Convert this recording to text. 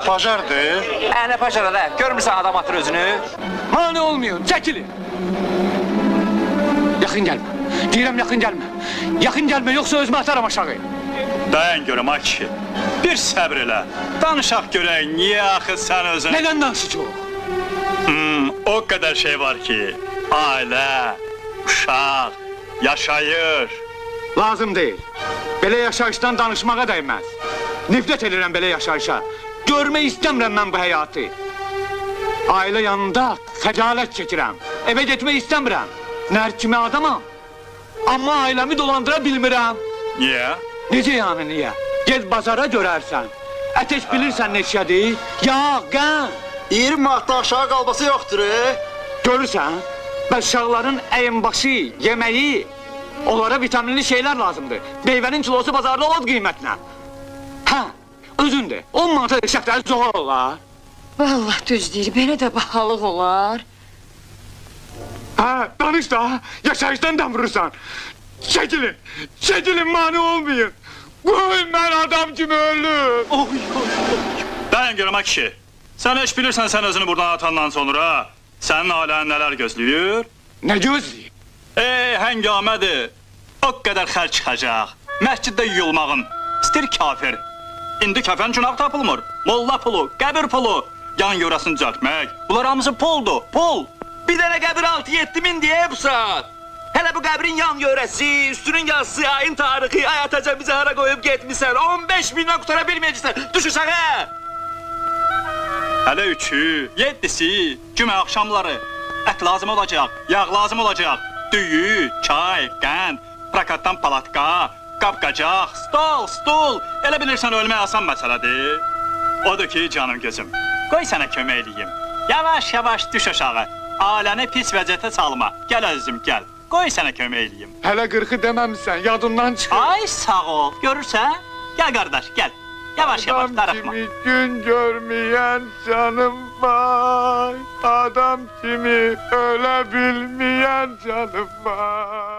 Pajardı. Ne paşara da, görmürsən adam atır özünü. Mane olmuyor, çəkilin. Yaxın gəlmə. Deyirəm, yaxın gəlmə. Yaxın gəlmə, yoxsa özümü atarım aşağı. Dayan görüm ay kişi. Bir səbr elə. Danışaq görək, niyə axı sən özün... Nədən danışacaq? O qədər şey var ki, ailə, uşaq, yaşayır. Lazım deyil. Belə yaşayışdan danışmağa dəyməz. Nifrət edirəm belə yaşayışa. Görmək istəmirəm mən bu həyatı. Ailə yanında xəcalət çəkirəm. Evə getmək istəmirəm. Nər kimi adamam. Amma ailəmi dolandıra bilmirəm. Niyə? Necə yəni niyə? Gez bazara görərsən. Əteş bilirsən neçədir? Yağ, qən. 20 manatdan aşağı qalbası yoxdur. Görürsən? Bəs uşaqların əyinbaşı, yeməyi, onlara vitaminli şeylər lazımdır. Meyvənin kilosu bazarda od qiymətlə. Hə, özündür. 10 manata şəkləri zoğal olar. Vallahi düz deyir, belə də bahalıq olar. Hə, danış da, yaşayışdan da vurursan. Çəkilin, çəkilin, mani olmayın. Qoy mən adam kimi ölüm. Dayan görüm ay kişi. Sən heç bilirsən sən özünü buradan atandan sonra sənin ailən nələr gözləyir? Nə gözləyir? Həngamədir. O qədər xərc çıxacaq. Məsciddə yuyulmağın. İstir kafir. İndi kəfən günah tapılmır. Molla pulu, qəbir pulu, yan yörəsini düzəltmək. Bunlar hamısı puldur, pul. Bir dənə qəbir 6-7 min deyə bu saat. Hələ bu qəbrin yan yörəsi, üstünün yazısı, ayın tarixi, ay ataca bizi hara qoyub getmişsən. 15 mindən qutara bilməyəcəksən. Düş uşağa. Hələ 3-ü, 7-si, cümə axşamları. Ət lazım olacaq, yağ lazım olacaq. Düyü, çay, qənd, prakatdan palatka, qapqacaq, stol, stul. Elə bilirsən ölmək asan məsələdir. Odur ki, canım gözüm, qoy sənə kömək eləyim. Yavaş-yavaş düş aşağı. Aləni pis vəziyyətə salma. Gəl əzizim, gəl. Qoy sənə kömək eləyim. Hələ 40-ı deməmişsən, yadından çıxır. Ay sağ ol, görürsən? Gəl qardaş, gəl. Yavaş-yavaş, darıxma. Adam kimi gün görməyən canım var. Adam kimi ölə bilməyən canım var.